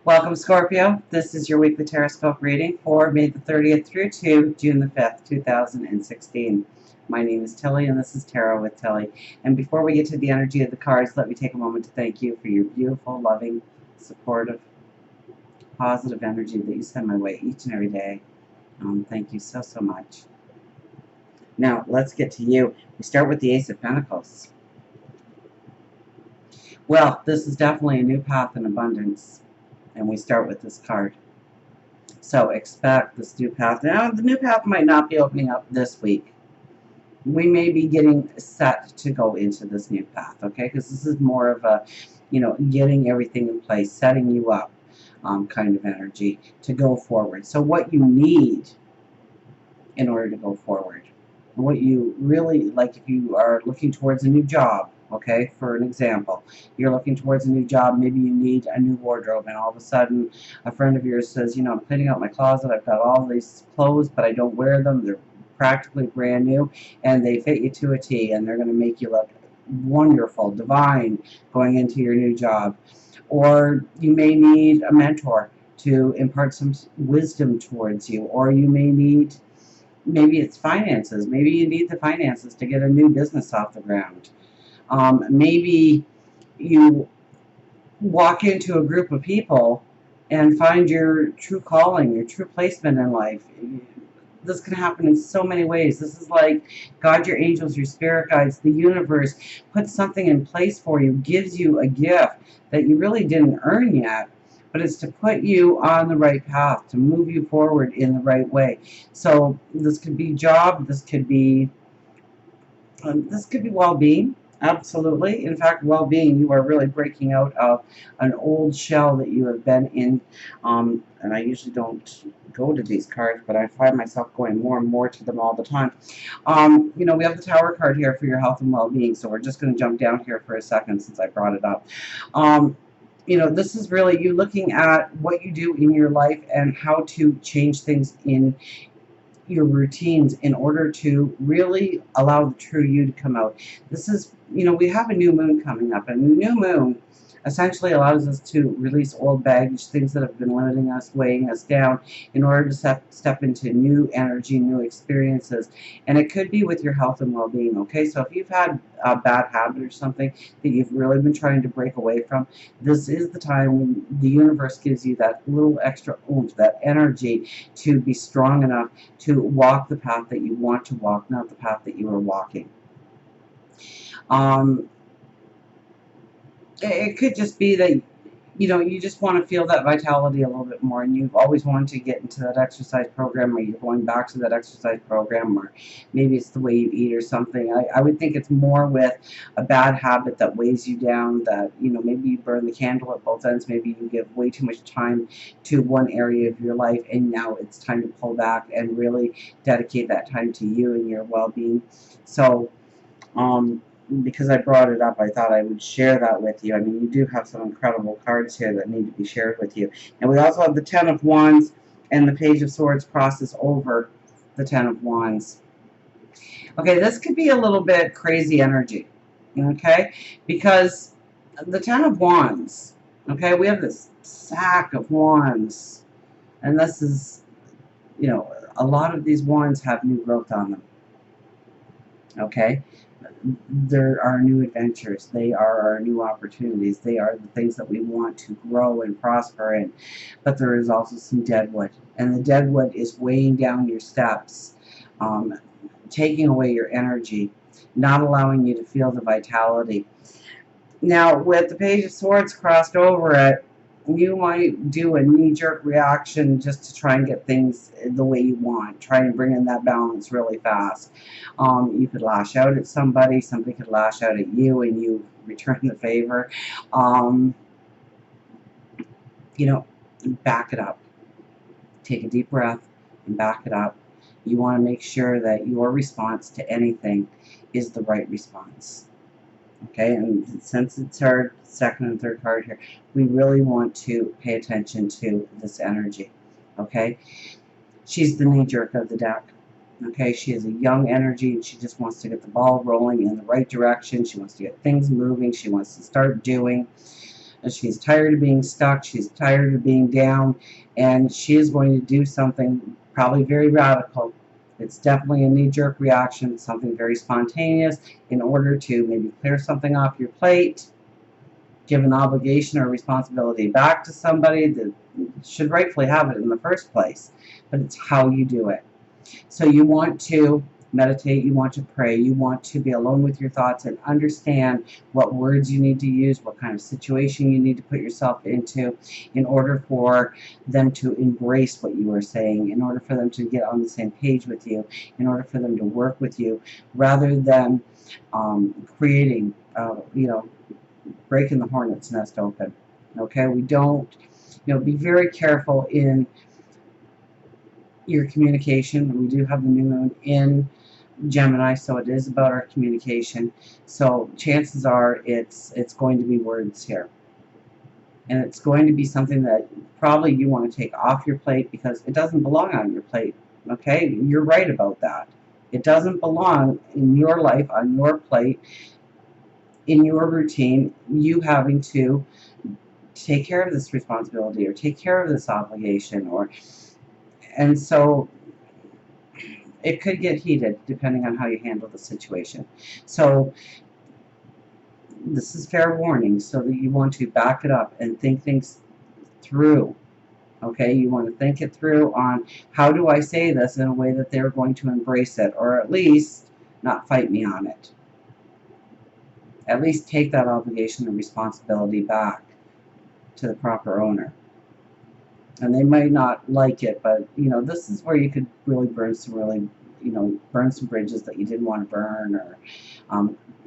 Welcome, Scorpio. This is your weekly Terrascope reading for May the 30th through to June the 5th, 2016. My name is Tilly, and this is Tarot with Tilly. And before we get to the energy of the cards, let me take a moment to thank you for your beautiful, loving, supportive, positive energy that you send my way each and every day. Thank you so, so much. Now, let's get to you. We start with the Ace of Pentacles. Well, this is definitely a new path in abundance. And we start with this card. So expect this new path. Now, the new path might not be opening up this week. We may be getting set to go into this new path, okay? Because this is more of a, getting everything in place, setting you up kind of energy to go forward. So what you need in order to go forward, and what you really, like if you are looking towards a new job, okay, for an example, you're looking towards a new job, maybe you need a new wardrobe, and all of a sudden a friend of yours says, I'm cleaning out my closet, I've got all these clothes, but I don't wear them, they're practically brand new, and they fit you to a T, and they're going to make you look wonderful, divine, going into your new job. Or you may need a mentor to impart some wisdom towards you, or you may need, maybe it's finances, maybe you need the finances to get a new business off the ground. Maybe you walk into a group of people and find your true calling, your true placement in life. This can happen in so many ways. This is like God, your angels, your spirit guides, the universe puts something in place for you, gives you a gift that you really didn't earn yet, but it's to put you on the right path, to move you forward in the right way. So this could be job, this could be well-being. Absolutely. In fact, well-being, you are really breaking out of an old shell that you have been in. And I usually don't go to these cards, but I find myself going more and more to them all the time. We have the Tower card here for your health and well-being, so we're just going to jump down here for a second since I brought it up. This is really you looking at what you do in your life and how to change things in your routines in order to really allow the true you to come out. This is, we have a new moon coming up, and the new moon essentially allows us to release old baggage, things that have been limiting us, weighing us down, in order to step into new energy, new experiences. And it could be with your health and well-being, okay? So if you've had a bad habit or something that you've really been trying to break away from, this is the time when the universe gives you that little extra oomph, that energy to be strong enough to walk the path that you want to walk, not the path that you are walking. It could just be that you just want to feel that vitality a little bit more, and you've always wanted to get into that exercise program, or you're going back to that exercise program, or maybe it's the way you eat or something. I would think it's more with a bad habit that weighs you down, that maybe you burn the candle at both ends, maybe you give way too much time to one area of your life, and now it's time to pull back and really dedicate that time to you and your well-being. So because I brought it up, I thought I would share that with you. I mean, you do have some incredible cards here that need to be shared with you. And we also have the Ten of Wands and the Page of Swords crosses over the Ten of Wands. Okay, this could be a little bit crazy energy, okay? Because the Ten of Wands, okay, we have this sack of wands. And this is, a lot of these wands have new growth on them, okay? There are new adventures. They are our new opportunities. They are the things that we want to grow and prosper in. But there is also some deadwood. And the deadwood is weighing down your steps, taking away your energy, not allowing you to feel the vitality. Now, with the Page of Swords crossed over it, you might do a knee-jerk reaction just to try and get things the way you want. Try and bring in that balance really fast. You could lash out at somebody could lash out at you, and you return the favor. Back it up. Take a deep breath and back it up. You want to make sure that your response to anything is the right response. Okay, and since it's our second and third card here, we really want to pay attention to this energy. Okay, she's the knee-jerk of the deck. Okay, she is a young energy, and she just wants to get the ball rolling in the right direction. She wants to get things moving. She wants to start doing. And she's tired of being stuck. She's tired of being down. And she is going to do something probably very radical. It's definitely a knee-jerk reaction, something very spontaneous, in order to maybe clear something off your plate, give an obligation or responsibility back to somebody that should rightfully have it in the first place. But it's how you do it. So you want to meditate, you want to pray, you want to be alone with your thoughts and understand what words you need to use, what kind of situation you need to put yourself into in order for them to embrace what you are saying, in order for them to get on the same page with you, in order for them to work with you, rather than creating, breaking the hornet's nest open. Okay, we don't, be very careful in your communication. We do have the new moon in Gemini, so it is about our communication. So chances are it's going to be words here. And it's going to be something that probably you want to take off your plate because it doesn't belong on your plate. Okay? You're right about that. It doesn't belong in your life, on your plate, in your routine, you having to take care of this responsibility or take care of this obligation, and so it could get heated depending on how you handle the situation. So this is fair warning, so that you want to back it up and think things through. Okay, you want to think it through on how do I say this in a way that they're going to embrace it, or at least not fight me on it. At least take that obligation and responsibility back to the proper owner. And they might not like it, but this is where you could really burn some bridges that you didn't want to burn, or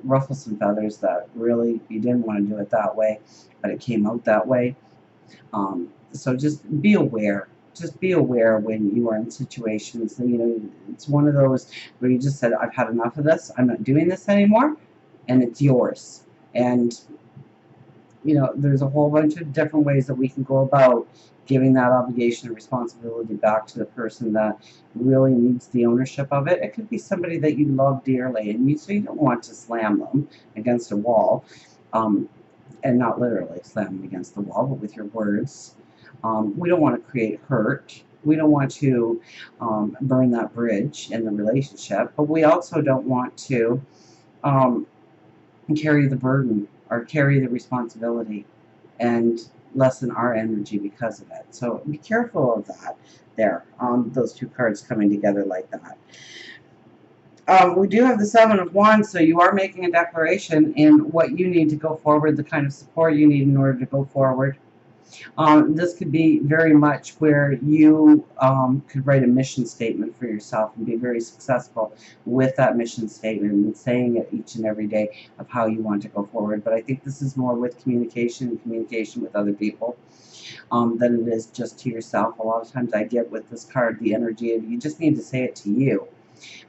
ruffle some feathers that really you didn't want to do it that way, but it came out that way. So just be aware. Just be aware when you are in situations. It's one of those where you just said, I've had enough of this. I'm not doing this anymore, and it's yours. And there's a whole bunch of different ways that we can go about giving that obligation and responsibility back to the person that really needs the ownership of it. It could be somebody that you love dearly, and so you don't want to slam them against a wall, and not literally slam them against the wall, but with your words. We don't want to create hurt. We don't want to burn that bridge in the relationship, but we also don't want to carry the burden or carry the responsibility and lessen our energy because of it. So be careful of that there, those two cards coming together like that. We do have the Seven of Wands, so you are making a declaration in what you need to go forward, the kind of support you need in order to go forward. This could be very much where you could write a mission statement for yourself and be very successful with that mission statement and saying it each and every day of how you want to go forward. But I think this is more with communication and communication with other people than it is just to yourself. A lot of times I get with this card the energy of you just need to say it to you.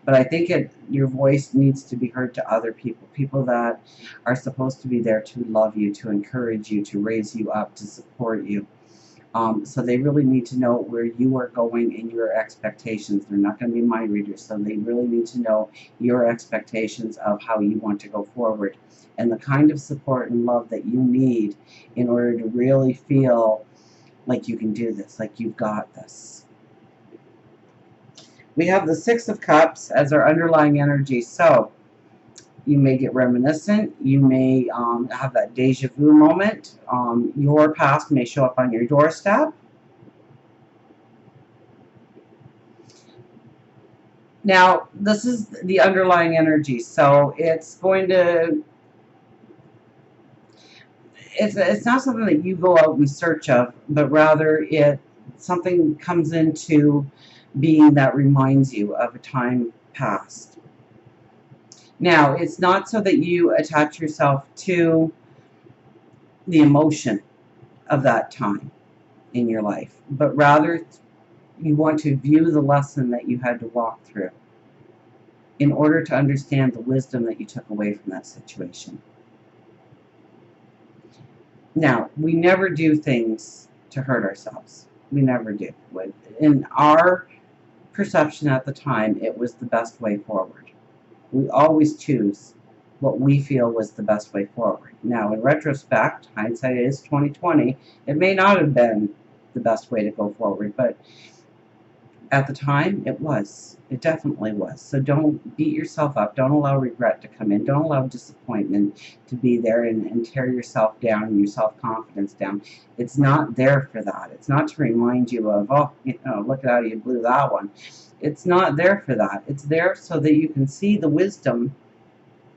But I think your voice needs to be heard to other people, people that are supposed to be there to love you, to encourage you, to raise you up, to support you. So they really need to know where you are going and your expectations. They're not going to be mind readers, so they really need to know your expectations of how you want to go forward and the kind of support and love that you need in order to really feel like you can do this, like you've got this. We have the Six of Cups as our underlying energy. So you may get reminiscent. You may have that deja vu moment. Your past may show up on your doorstep. Now, this is the underlying energy. So it's going to... It's not something that you go out in search of, but rather something comes into being that reminds you of a time past. Now, it's not so that you attach yourself to the emotion of that time in your life, but rather you want to view the lesson that you had to walk through in order to understand the wisdom that you took away from that situation. Now, we never do things to hurt ourselves. We never do. In our perception at the time, it was the best way forward. We always choose what we feel was the best way forward. Now, in retrospect, hindsight is 2020. It may not have been the best way to go forward, but at the time, it was. It definitely was. So don't beat yourself up. Don't allow regret to come in. Don't allow disappointment to be there and tear yourself down and your self-confidence down. It's not there for that. It's not to remind you of, oh, look at how you blew that one. It's not there for that. It's there so that you can see the wisdom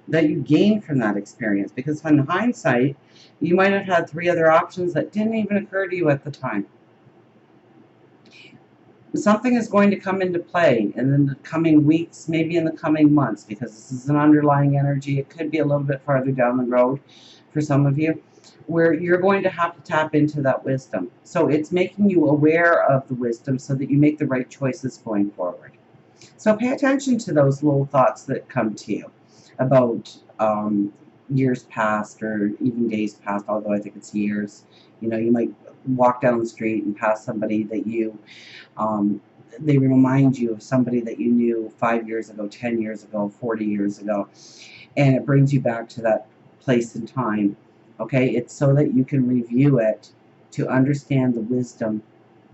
that you gain from that experience. Because in hindsight, you might have had 3 other options that didn't even occur to you at the time. Something is going to come into play in the coming weeks, maybe in the coming months, because this is an underlying energy. It could be a little bit farther down the road for some of you, where you're going to have to tap into that wisdom. So it's making you aware of the wisdom so that you make the right choices going forward. So pay attention to those little thoughts that come to you about years past or even days past, although I think it's years. You might walk down the street and pass somebody that they remind you of somebody that you knew 5 years ago, 10 years ago, 40 years ago, and it brings you back to that place in time. Okay, it's so that you can review it to understand the wisdom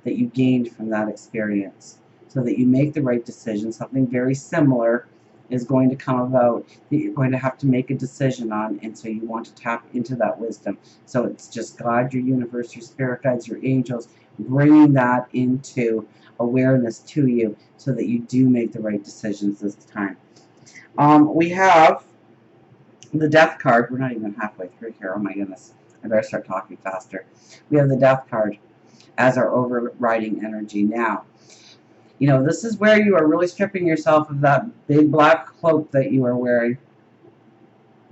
that you gained from that experience, so that you make the right decision. Something very similar is going to come about that you're going to have to make a decision on, and so you want to tap into that wisdom. So it's just God, your universe, your spirit guides, your angels, bringing that into awareness to you so that you do make the right decisions this time. We have the death card. We're not even halfway through here. Oh my goodness. I better start talking faster. We have the death card as our overriding energy now. This is where you are really stripping yourself of that big black cloak that you are wearing.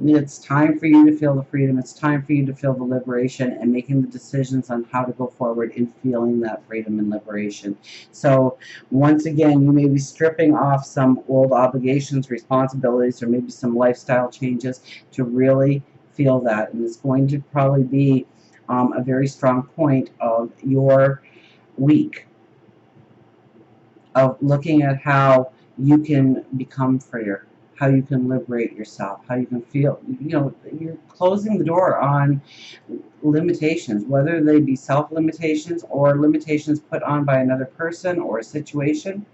It's time for you to feel the freedom. It's time for you to feel the liberation and making the decisions on how to go forward in feeling that freedom and liberation. So once again, you may be stripping off some old obligations, responsibilities, or maybe some lifestyle changes to really feel that. And it's going to probably be a very strong point of your week, of looking at how you can become freer, how you can liberate yourself, how you can feel, you're closing the door on limitations, whether they be self-limitations or limitations put on by another person or a situation.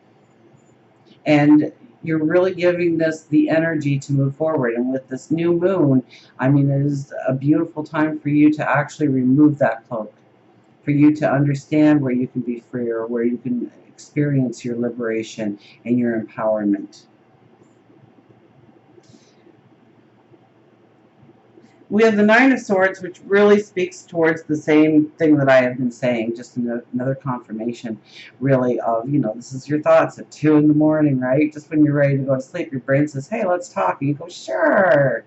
And you're really giving this the energy to move forward. And with this new moon, it is a beautiful time for you to actually remove that cloak, for you to understand where you can be freer, where you can experience your liberation and your empowerment. We have the Nine of Swords, which really speaks towards the same thing that I have been saying, just another confirmation, really, of, this is your thoughts at 2 in the morning, right? Just when you're ready to go to sleep, your brain says, hey, let's talk. And you go, sure.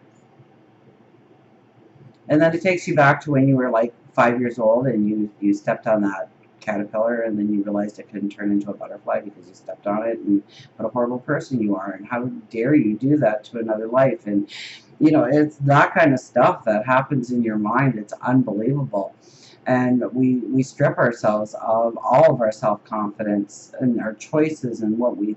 And then it takes you back to when you were like 5 years old and you stepped on that caterpillar, and then you realized it couldn't turn into a butterfly because you stepped on it, and what a horrible person you are, and how dare you do that to another life. And it's that kind of stuff that happens in your mind. It's unbelievable. And we strip ourselves of all of our self-confidence and our choices and what we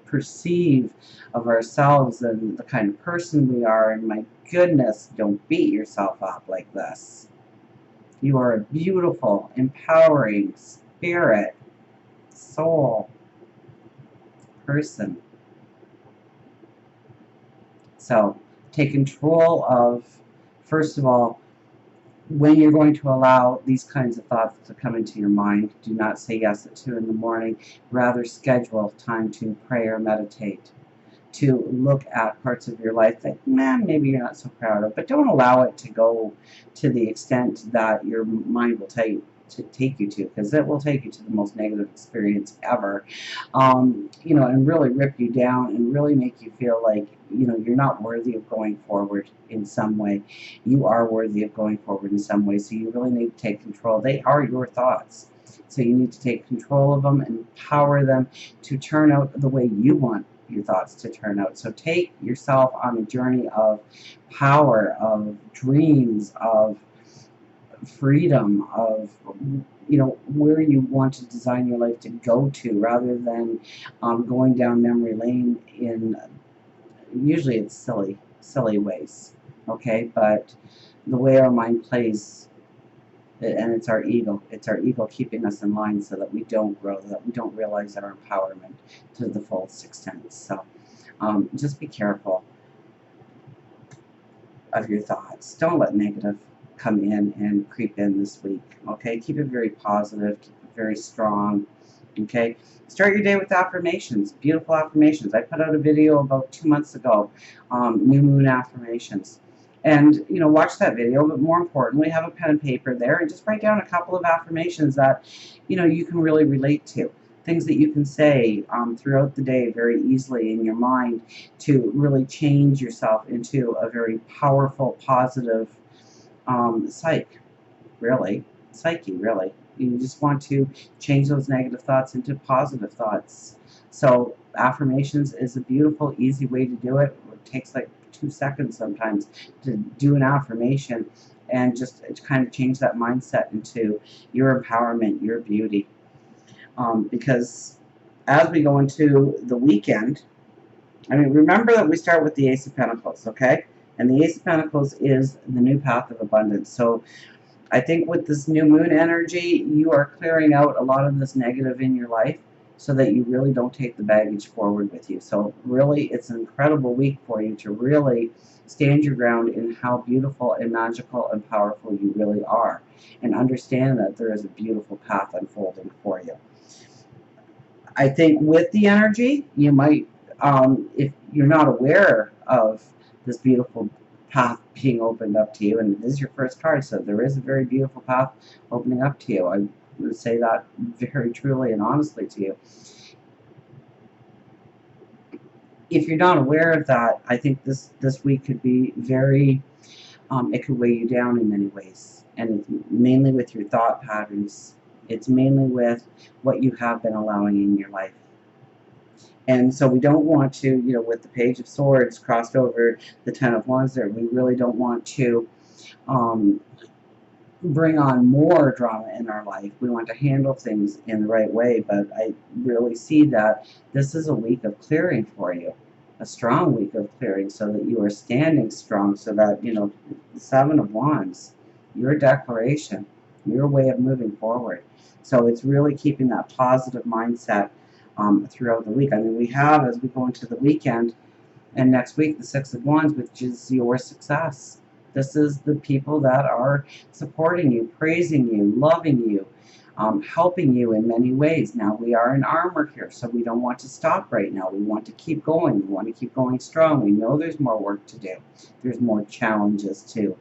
perceive of ourselves and the kind of person we are. And my goodness, don't beat yourself up like this. You are a beautiful, empowering spirit, soul, person. So take control of, first of all, when you're going to allow these kinds of thoughts to come into your mind. Do not say yes at 2 in the morning. Rather schedule time to pray or meditate, to look at parts of your life that, maybe you're not so proud of, but don't allow it to go to the extent that your mind will take you to, because it will take you to the most negative experience ever, and really rip you down and really make you feel like, you're not worthy of going forward in some way. You are worthy of going forward in some way, so you really need to take control. They are your thoughts. So you need to take control of them and empower them to turn out the way you want your thoughts to turn out. So take yourself on a journey of power, of dreams, of freedom, of where you want to design your life to go to, rather than going down memory lane. Usually it's silly. silly ways, okay? But the way our mind plays, and it's our ego. It's our ego keeping us in line so that we don't grow, that we don't realize our empowerment to the fullest extent. So just be careful of your thoughts. Don't let negative come in and creep in this week, okay? Keep it very positive, keep it very strong, okay? Start your day with affirmations, beautiful affirmations. I put out a video about 2 months ago, new moon affirmations. And, you know, watch that video, but more importantly, have a pen and paper there and just write down a couple of affirmations that, you know, you can really relate to. Things that you can say throughout the day very easily in your mind to really change yourself into a very powerful, positive psyche, really. You just want to change those negative thoughts into positive thoughts. So affirmations is a beautiful, easy way to do it. It takes like 2 seconds sometimes to do an affirmation and just kind of change that mindset into your empowerment, your beauty. Because as we go into the weekend, I mean, remember that we start with the Ace of Pentacles, okay? And the Ace of Pentacles is the new path of abundance. So I think with this new moon energy, you are clearing out a lot of this negative in your life so that you really don't take the baggage forward with you. So really, it's an incredible week for you to really stand your ground in how beautiful and magical and powerful you really are. And understand that there is a beautiful path unfolding for you. I think with the energy, you might, if you're not aware of this beautiful path being opened up to you, and it is your first card, so there is a very beautiful path opening up to you. I would say that very truly and honestly to you. If you're not aware of that, I think this week could be very, it could weigh you down in many ways, and it's mainly with your thought patterns. It's mainly with what you have been allowing in your life. And so we don't want to, you know, with the Page of Swords crossed over the Ten of Wands there, we really don't want to bring on more drama in our life. We want to handle things in the right way, but I really see that this is a week of clearing for you, a strong week of clearing, so that you are standing strong, so that, you know, the Seven of Wands, your declaration, your way of moving forward. So it's really keeping that positive mindset throughout the week. I mean, we have, as we go into the weekend, and next week, the Six of Wands, which is your success. This is the people that are supporting you, praising you, loving you, helping you in many ways. Now, we are in armor here, so we don't want to stop right now. We want to keep going. We want to keep going strong. We know there's more work to do. There's more challenges to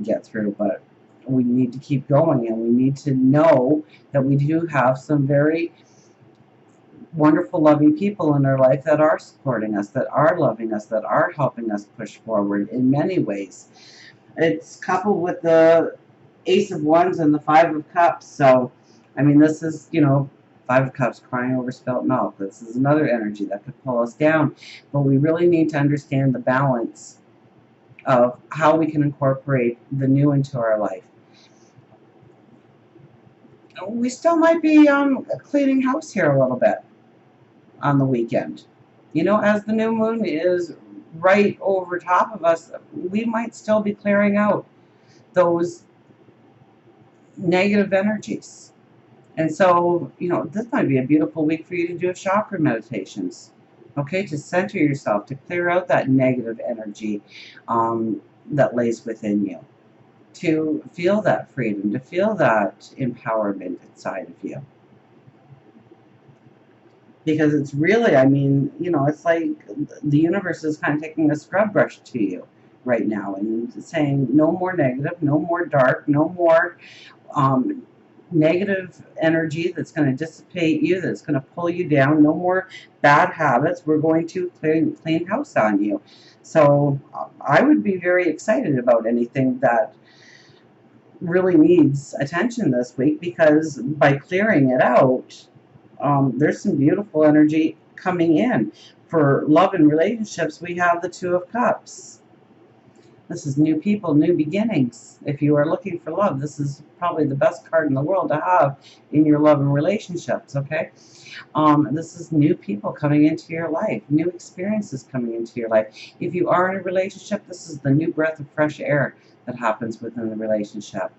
get through, but we need to keep going, and we need to know that we do have some very wonderful, loving people in our life that are supporting us, that are loving us, that are helping us push forward in many ways. It's coupled with the Ace of Wands and the Five of Cups. So, I mean, this is, you know, Five of Cups, crying over spilt milk. This is another energy that could pull us down. But we really need to understand the balance of how we can incorporate the new into our life. We still might be cleaning house here a little bit on the weekend. You know, as the new moon is right over top of us, we might still be clearing out those negative energies. And so, you know, this might be a beautiful week for you to do chakra meditations, okay, to center yourself, to clear out that negative energy that lays within you, to feel that freedom, to feel that empowerment inside of you. Because it's really, I mean, you know, it's like the universe is kind of taking a scrub brush to you right now and saying no more negative, no more dark, no more negative energy that's going to dissipate you, that's going to pull you down, no more bad habits. We're going to clean house on you. So I would be very excited about anything that really needs attention this week, because by clearing it out, there's some beautiful energy coming in. For love and relationships, we have the Two of Cups. This is new people, new beginnings. If you are looking for love, this is probably the best card in the world to have in your love and relationships, okay? This is new people coming into your life, new experiences coming into your life. If you are in a relationship, this is the new breath of fresh air that happens within the relationship.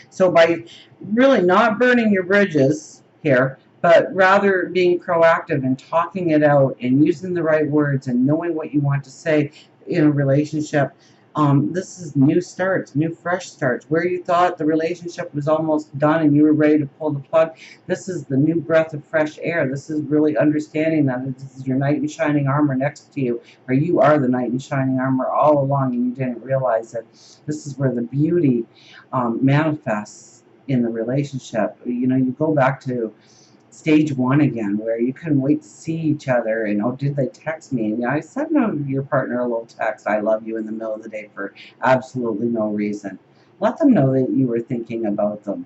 So by really not burning your bridges here, but rather being proactive and talking it out and using the right words and knowing what you want to say in a relationship, this is new starts, new fresh starts. Where you thought the relationship was almost done and you were ready to pull the plug, this is the new breath of fresh air. This is really understanding that this is your knight in shining armor next to you, or you are the knight in shining armor all along and you didn't realize it. This is where the beauty manifests in the relationship. You know, you go back to stage one again, where you couldn't wait to see each other, and oh, did they text me? And I sent your partner a little text, I love you, in the middle of the day for absolutely no reason. Let them know that you were thinking about them.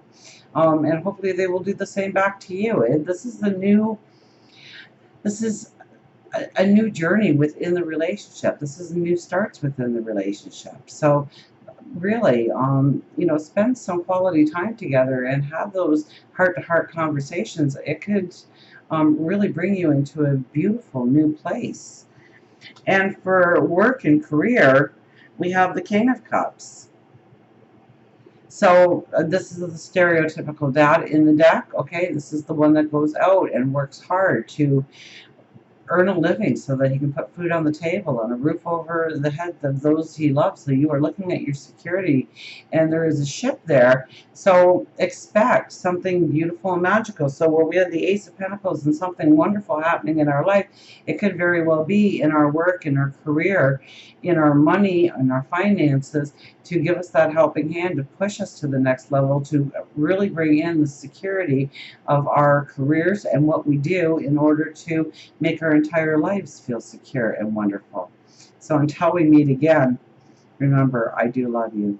And hopefully they will do the same back to you. This is a new journey within the relationship. This is new starts within the relationship. So really, you know, spend some quality time together and have those heart-to-heart conversations. It could really bring you into a beautiful new place. And for work and career, we have the King of Cups. So this is the stereotypical dad in the deck. Okay, this is the one that goes out and works hard to earn a living so that he can put food on the table and a roof over the head of those he loves. So you are looking at your security, and there is a ship there. So expect something beautiful and magical. So where we have the Ace of Pentacles and something wonderful happening in our life, it could very well be in our work, in our career, in our money, in our finances, to give us that helping hand to push us to the next level, to really bring in the security of our careers and what we do in order to make our entire lives feel secure and wonderful. So until we meet again, remember, I do love you.